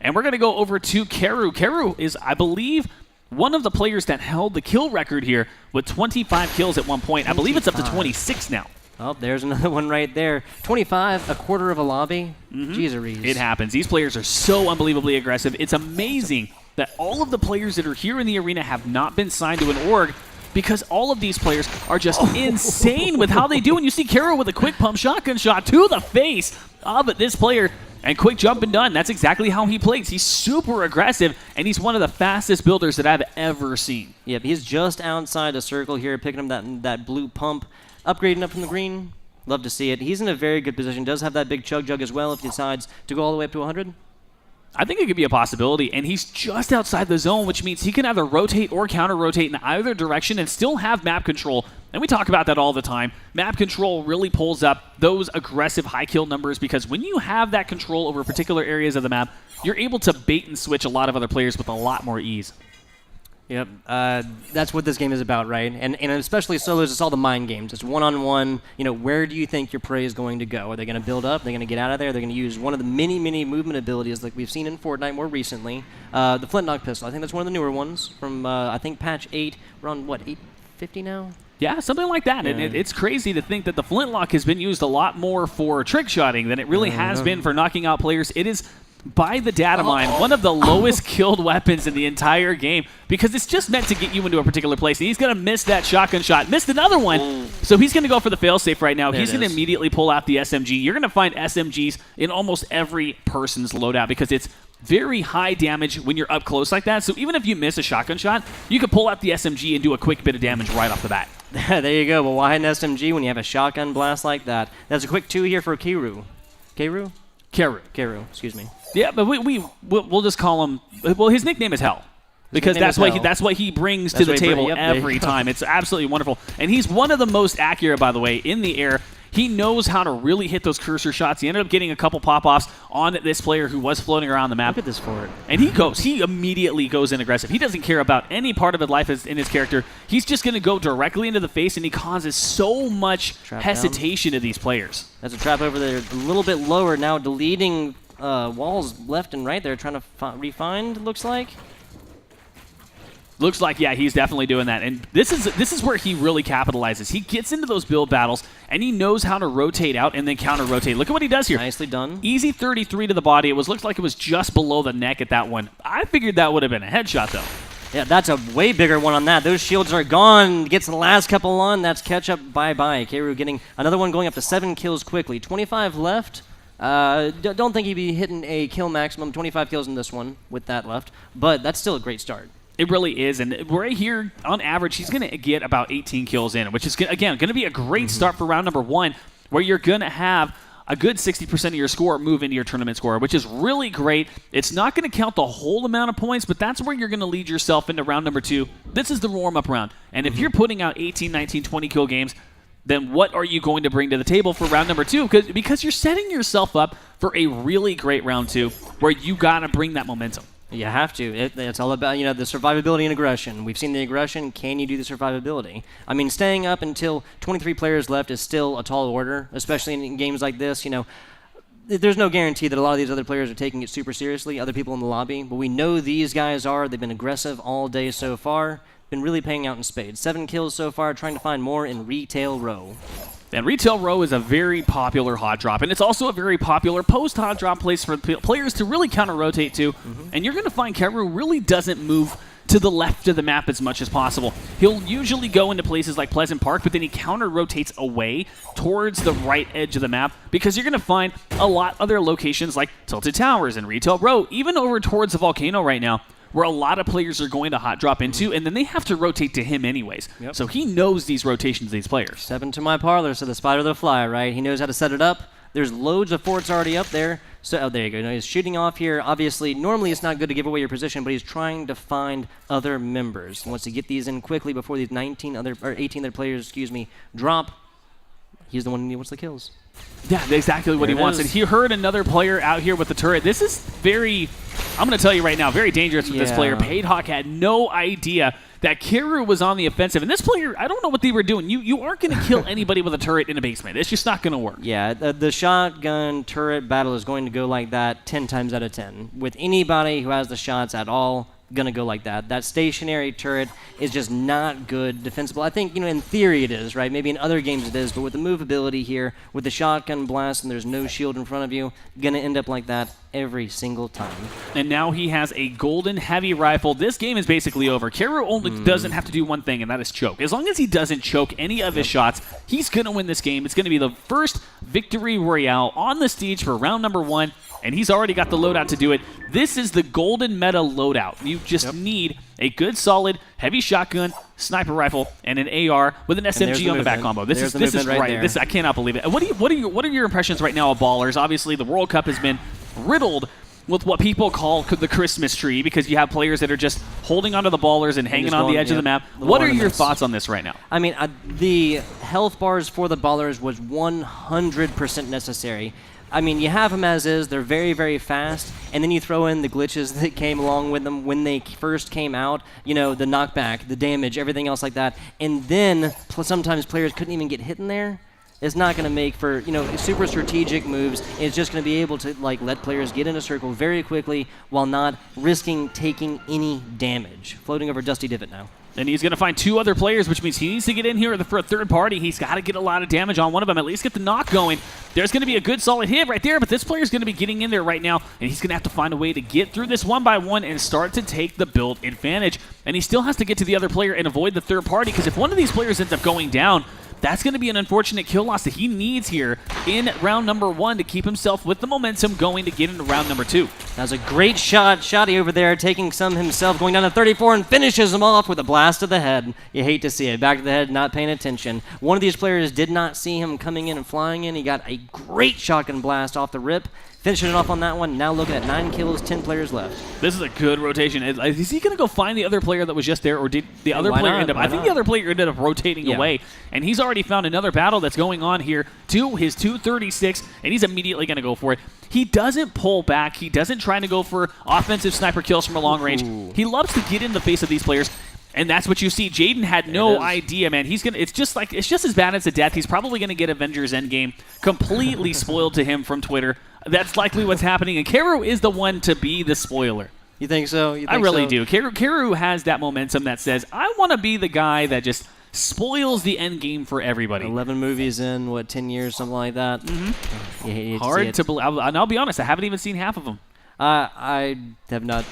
And we're going to go over to KERU. KERU is, I believe, one of the players that held the kill record here with 25 kills at one point. I believe it's up to 26 now. Oh, there's another one right there. 25, a quarter of a lobby. Jeez-a-rees. It happens. These players are so unbelievably aggressive. It's amazing that all of the players that are here in the arena have not been signed to an org, because all of these players are just insane with how they do. And you see KERU with a quick pump shotgun shot to the face of this player. And quick jump and done. That's exactly how he plays. He's super aggressive, and he's one of the fastest builders that I've ever seen. Yep, he's just outside the circle here, picking up that blue pump, upgrading up from the green. Love to see it. He's in a very good position. Does have that big chug jug as well if he decides to go all the way up to 100. I think it could be a possibility, and he's just outside the zone, which means he can either rotate or counter-rotate in either direction and still have map control. And we talk about that all the time. Map control really pulls up those aggressive high kill numbers, because when you have that control over particular areas of the map, you're able to bait and switch a lot of other players with a lot more ease. Yep, that's what this game is about, right? And especially solos, it's all the mind games. It's one-on-one. You know, where do you think your prey is going to go? Are they going to build up? Are they going to get out of there? They're going to use one of the many movement abilities like we've seen in Fortnite more recently. The flintlock pistol. I think that's one of the newer ones from, I think, patch 8. We're on, what, 850 now? Yeah, something like that. Yeah. And it's crazy to think that the flintlock has been used a lot more for trick shotting than it really has been for knocking out players. It is, by the data mine, one of the lowest killed weapons in the entire game, because it's just meant to get you into a particular place. And he's going to miss that shotgun shot. Missed another one. So he's going to go for the failsafe right now. He's going to immediately pull out the SMG. You're going to find SMGs in almost every person's loadout, because it's very high damage when you're up close like that. So even if you miss a shotgun shot, you can pull out the SMG and do a quick bit of damage right off the bat. There you go. Well, why an SMG when you have a shotgun blast like that? That's a quick 2 here for KERU. KERU? KERU, excuse me. Yeah, but we'll just call him. Well, his nickname is Hell, because that's what he brings to the table every time. It's absolutely wonderful, and he's one of the most accurate, by the way, in the air. He knows how to really hit those cursor shots. He ended up getting a couple pop-offs on this player who was floating around the map. Look at this fort. And he immediately goes in aggressive. He doesn't care about any part of his life in his character. He's just going to go directly into the face, and he causes so much hesitation to these players. That's a trap over there, a little bit lower now, deleting walls left and right there, trying to refind, looks like. Looks like, yeah, he's definitely doing that. And this is where he really capitalizes. He gets into those build battles, and he knows how to rotate out and then counter-rotate. Look at what he does here. Nicely done. Easy 33 to the body. It looked like it was just below the neck at that one. I figured that would have been a headshot, though. Yeah, that's a way bigger one on that. Those shields are gone. Gets the last couple on. That's catch-up. Bye-bye. KERU getting another one, going up to 7 kills quickly. 25 left. Don't think he'd be hitting a kill maximum. 25 kills in this one with that left. But that's still a great start. It really is, and right here, on average, he's going to get about 18 kills in, which is, again, going to be a great start for round number 1, where you're going to have a good 60% of your score move into your tournament score, which is really great. It's not going to count the whole amount of points, but that's where you're going to lead yourself into round number 2. This is the warm-up round, and if you're putting out 18, 19, 20 kill games, then what are you going to bring to the table for round number 2? Because you're setting yourself up for a really great round 2, where you got to bring that momentum. You have to. It's all about, the survivability and aggression. We've seen the aggression. Can you do the survivability? I mean, staying up until 23 players left is still a tall order, especially in games like this. There's no guarantee that a lot of these other players are taking it super seriously, other people in the lobby, but we know these guys are. They've been aggressive all day so far. Been really paying out in spades. 7 kills so far, trying to find more in Retail Row. And Retail Row is a very popular hot drop, and it's also a very popular post-hot drop place for players to really counter-rotate to. And you're going to find KERU really doesn't move to the left of the map as much as possible. He'll usually go into places like Pleasant Park, but then he counter-rotates away towards the right edge of the map, because you're going to find a lot other locations like Tilted Towers and Retail Row, even over towards the Volcano right now, where a lot of players are going to hot drop into, and then they have to rotate to him anyways. Yep. So he knows these rotations of these players. 7 to my parlor, so the spider the fly, right? He knows how to set it up. There's loads of forts already up there. So, there you go. Now he's shooting off here. Obviously, normally it's not good to give away your position, but he's trying to find other members. He wants to get these in quickly before these 18 other players, drop. He's the one who wants the kills. Yeah, exactly what he wants. And he heard another player out here with the turret. This is very I'm going to tell you right now, very dangerous with this Yeah. player. Paidhawk had no idea that KERU was on the offensive. And this player, I don't know what they were doing. You aren't going to kill anybody with a turret in a basement. It's just not going to work. Yeah, the shotgun turret battle is going to go like that 10 times out of 10. With anybody who has the shots at all, going to go like that. That stationary turret is just not good defensible. I think, in theory it is, right? Maybe in other games it is, but with the movability here, with the shotgun blast and there's no shield in front of you, going to end up like that every single time. And now he has a golden heavy rifle. This game is basically over. KERU only doesn't have to do one thing, and that is choke. As long as he doesn't choke any of his shots, he's going to win this game. It's going to be the first victory royale on the stage for round number 1, and he's already got the loadout to do it. This is the golden meta loadout. You just need a good, solid, heavy shotgun, sniper rifle, and an AR with an SMG on the back combo. This is right. This I cannot believe it. What are your impressions right now of Ballers? Obviously, the World Cup has been riddled with what people call the Christmas tree because you have players that are just holding onto the Ballers and hanging on the edge of the map. What are your thoughts on this right now? I mean, the health bars for the Ballers was 100% necessary. I mean, you have them as is. They're very, very fast. And then you throw in the glitches that came along with them when they first came out. The knockback, the damage, everything else like that. And then sometimes players couldn't even get hit in there. It's not going to make for, super strategic moves. It's just going to be able to, let players get in a circle very quickly while not risking taking any damage. Floating over Dusty Divot now. And he's going to find 2 other players, which means he needs to get in here for a third party. He's got to get a lot of damage on one of them, at least get the knock going. There's going to be a good, solid hit right there, but this player's going to be getting in there right now, and he's going to have to find a way to get through this 1-by-1 and start to take the build advantage. And he still has to get to the other player and avoid the third party, because if one of these players ends up going down, that's going to be an unfortunate kill loss that he needs here in round number 1 to keep himself with the momentum going to get into round number 2. That was a great shot. Shotty over there taking some himself, going down to 34 and finishes him off with a blast to the head. You hate to see it. Back to the head, not paying attention. One of these players did not see him coming in and flying in. He got a great shotgun blast off the rip. Finishing it off on that one. Now looking at 9 kills, 10 players left. This is a good rotation. Is he going to go find the other player that was just there, or did the other player end up? I think the other player ended up rotating away, and he's already found another battle that's going on here to his 236, and he's immediately going to go for it. He doesn't pull back. He doesn't try to go for offensive sniper kills from a long range. He loves to get in the face of these players. And that's what you see. Jaden had no idea, man. It's just as bad as a death. He's probably going to get Avengers Endgame completely spoiled to him from Twitter. That's likely what's happening. And KERU is the one to be the spoiler. You think so? I really do. KERU has that momentum that says, I want to be the guy that just spoils the end game for everybody. 11 movies in, 10 years, something like that? Mm-hmm. Hard to believe. And I'll be honest, I haven't even seen half of them. I've not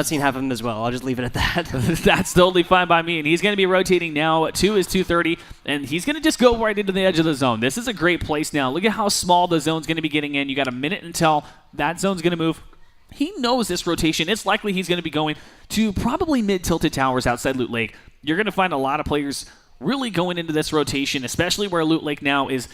seen half of them as well. I'll just leave it at that. That's totally fine by me. And he's going to be rotating now to his 230, and he's going to just go right into the edge of the zone. This is a great place now. Look at how small the zone's going to be getting in. You got a minute until that zone's going to move. He knows this rotation. It's likely he's going to be going to probably mid-tilted towers outside Loot Lake. You're going to find a lot of players really going into this rotation, especially where Loot Lake now is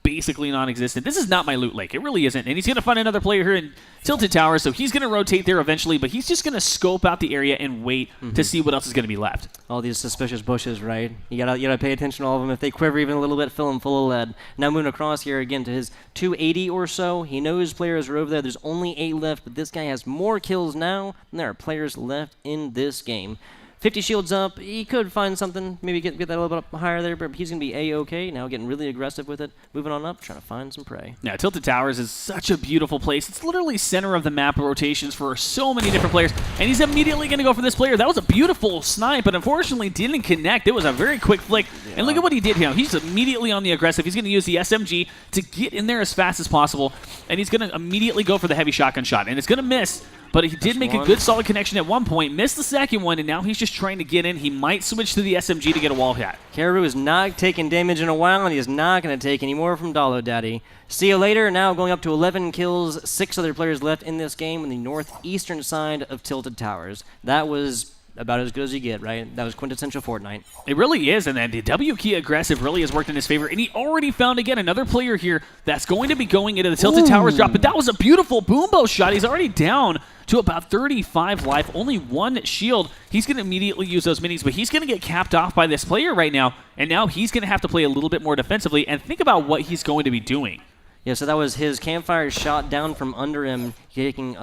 basically non-existent. This is not my Loot Lake. It really isn't. And he's going to find another player here in Tilted Tower, so he's going to rotate there eventually, but he's just going to scope out the area and wait to see what else is going to be left. All these suspicious bushes, right? You gotta pay attention to all of them. If they quiver even a little bit, fill them full of lead. Now moving across here again to his 280 or so. He knows players are over there. There's only 8 left, but this guy has more kills now than there are players left in this game. 50 shields up. He could find something, maybe get that a little bit up higher there, but he's going to be A-okay. Now getting really aggressive with it. Moving on up, trying to find some prey. Now, Tilted Towers is such a beautiful place. It's literally center of the map rotations for so many different players, and he's immediately going to go for this player. That was a beautiful snipe, but unfortunately didn't connect. It was a very quick flick, and look at what he did here. He's immediately on the aggressive. He's going to use the SMG to get in there as fast as possible, and he's going to immediately go for the heavy shotgun shot, and it's going to miss. But he did make a good, solid connection at one point, missed the second one, and now he's just trying to get in. He might switch to the SMG to get a wall hit. KERU is not taking damage in a while, and he is not going to take any more from Dalo Daddy. See you later. Now going up to 11 kills, 6 other players left in this game on the northeastern side of Tilted Towers. That was about as good as you get, right? That was quintessential Fortnite. It really is, and then the W key aggressive really has worked in his favor, and he already found, again, another player here that's going to be going into the Tilted Towers drop, but that was a beautiful boombo shot. He's already down to about 35 life, only 1 shield. He's going to immediately use those minis, but he's going to get capped off by this player right now, and now he's going to have to play a little bit more defensively, and think about what he's going to be doing. Yeah, so that was his campfire shot down from under him, taking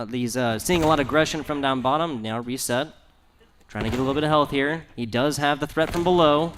seeing a lot of aggression from down bottom. Now reset. Trying to get a little bit of health here. He does have the threat from below.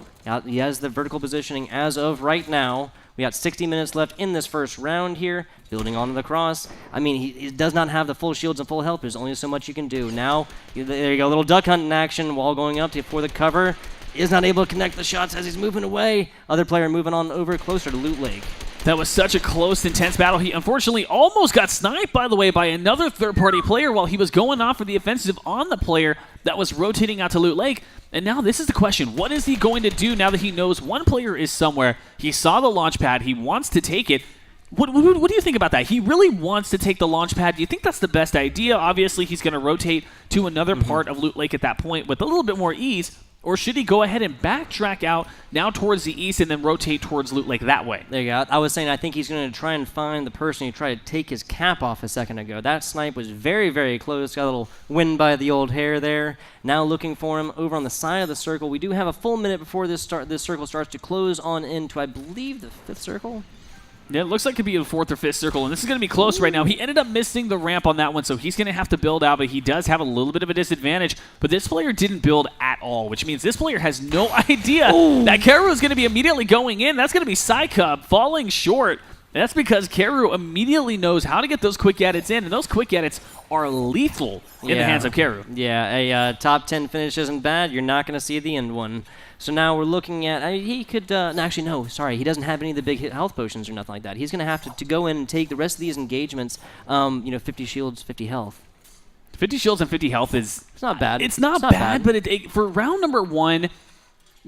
He has the vertical positioning as of right now. We got 60 minutes left in this first round here. Building onto the cross. I mean, he does not have the full shields and full health. There's only so much you can do. Now, there you go, a little duck hunt in action. Wall going up for the cover. Is not able to connect the shots as he's moving away. Other player moving on over closer to Loot Lake. That was such a close, intense battle. He unfortunately almost got sniped, by the way, by another third-party player while he was going off for the offensive on the player that was rotating out to Loot Lake. And now this is the question. What is he going to do now that he knows one player is somewhere? He saw the launch pad. He wants to take it. What do you think about that? He really wants to take the launch pad. Do you think that's the best idea? Obviously, he's going to rotate to another part of Loot Lake at that point with a little bit more ease. Or should he go ahead and backtrack out now towards the east and then rotate towards Loot Lake that way? There you go. I was saying I think he's going to try and find the person who tried to take his cap off a second ago. That snipe was very, very close. Got a little wind by the old hair there. Now looking for him over on the side of the circle. We do have a full minute before this circle starts to close on into, I believe, the 5th circle. Yeah, it looks like it could be a 4th or 5th circle, and this is going to be close right now. He ended up missing the ramp on that one, so he's going to have to build out, but he does have a little bit of a disadvantage. But this player didn't build at all, which means this player has no idea that KERU is going to be immediately going in. That's going to be Psycub falling short. That's because KERU immediately knows how to get those quick edits in, and those quick edits are lethal in the hands of KERU. Yeah, a top 10 finish isn't bad. You're not going to see the end one. So now we're looking at, he could, actually no, sorry, he doesn't have any of the big health potions or nothing like that. He's going to have to go in and take the rest of these engagements, 50 shields, 50 health. 50 shields and 50 health is... It's not bad. It's not bad, but for round number 1...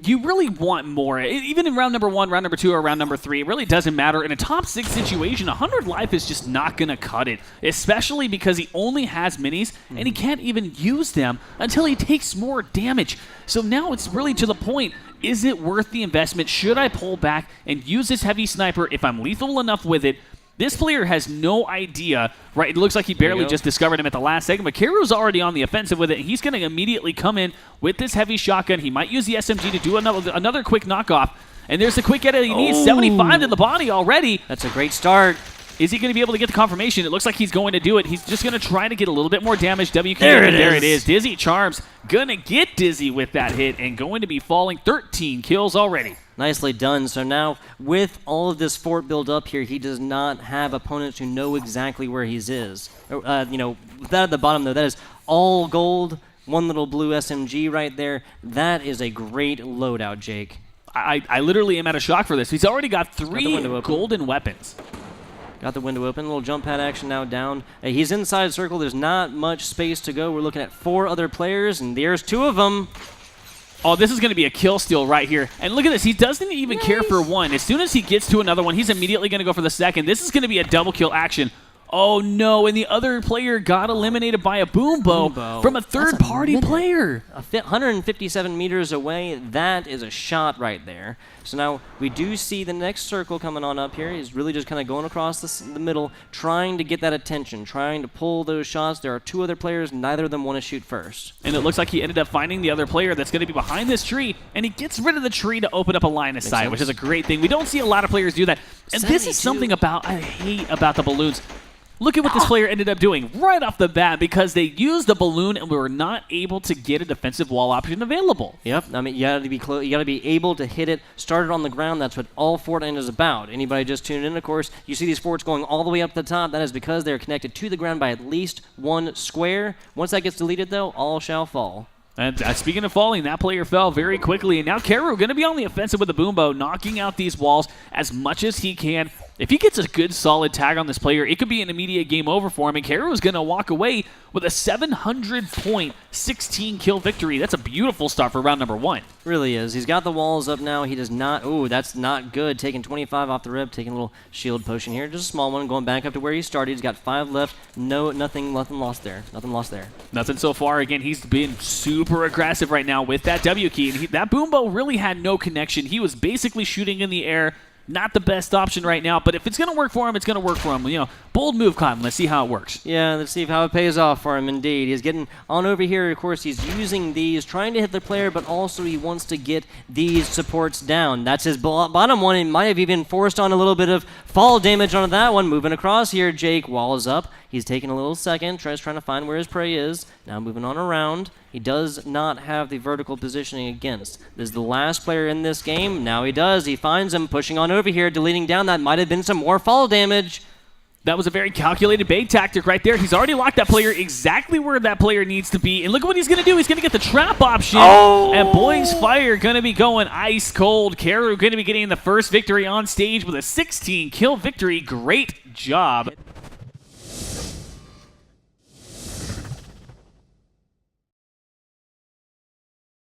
You really want more. Even in round number 1, round number 2, or round number 3, it really doesn't matter. In a top 6 situation, 100 life is just not going to cut it, especially because he only has minis, and he can't even use them until he takes more damage. So now it's really to the point, is it worth the investment? Should I pull back and use this heavy sniper if I'm lethal enough with it? This player has no idea, right? It looks like he barely just discovered him at the last second, but KERU's already on the offensive with it. He's going to immediately come in with this heavy shotgun. He might use the SMG to do another quick knockoff. And there's the quick edit he needs. 75 to the body already. That's a great start. Is he going to be able to get the confirmation? It looks like he's going to do it. He's just going to try to get a little bit more damage. There it is. Dizzy Charms going to get Dizzy with that hit and going to be falling 13 kills already. Nicely done. So now, with all of this fort build up here, he does not have opponents who know exactly where he is. That at the bottom, though, that is all gold. One little blue SMG right there. That is a great loadout, Jake. I literally am at a shock for this. He's already got 3 golden weapons. Got the window open. A little jump pad action now down. He's inside circle. There's not much space to go. We're looking at 4 other players, and there's 2 of them. Oh, this is going to be a kill steal right here. And look at this. He doesn't even care for one. As soon as he gets to another one, he's immediately going to go for the second. This is going to be a double kill action. Oh, no. And the other player got eliminated by a boombo from a third-party player. 157 meters away. That is a shot right there. So now we do see the next circle coming on up here. He's really just kind of going across the middle, trying to get that attention, trying to pull those shots. There are 2 other players. Neither of them want to shoot first. And it looks like he ended up finding the other player that's going to be behind this tree, and he gets rid of the tree to open up a line of sight, which is a great thing. We don't see a lot of players do that. And 72. This is something I hate about the balloons. Look at what this player ended up doing right off the bat because they used the balloon and we were not able to get a defensive wall option available. Yep. I mean, you got to be close. You got to be able to hit it, start it on the ground. That's what all Fortnite is about. Anybody just tuned in, of course, you see these forts going all the way up to the top. That is because they're connected to the ground by at least 1 square. Once that gets deleted, though, all shall fall. And speaking of falling, that player fell very quickly. And now KERU going to be on the offensive with the boombo, knocking out these walls as much as he can. If he gets a good, solid tag on this player, it could be an immediate game over for him. And KERU is going to walk away with a 700-point, 16-kill victory. That's a beautiful start for round number 1. Really is. He's got the walls up now. He does not... Ooh, that's not good. Taking 25 off the rip, taking a little shield potion here. Just a small one, going back up to where he started. He's got 5 left. Nothing lost there. Nothing lost there. Nothing so far. Again, he's been super aggressive right now with that W key. And that boombo really had no connection. He was basically shooting in the air, not the best option right now, but if it's going to work for him, it's going to work for him. You know, bold move, Cotton. Let's see how it works. Yeah, let's see how it pays off for him, indeed. He's getting on over here. Of course, he's using these, trying to hit the player, but also he wants to get these supports down. That's his bottom one. He might have even forced on a little bit of fall damage onto that one. Moving across here, Jake, wall is up. He's taking a little second, trying to find where his prey is. Now moving on around. He does not have the vertical positioning against. This is the last player in this game. Now he does. He finds him, pushing on over here, deleting down. That might have been some more fall damage. That was a very calculated bait tactic right there. He's already locked that player exactly where that player needs to be. And look at what he's going to do. He's going to get the trap option. Oh! And Boys Fire going to be going ice cold. KERU going to be getting the first victory on stage with a 16-kill victory. Great job.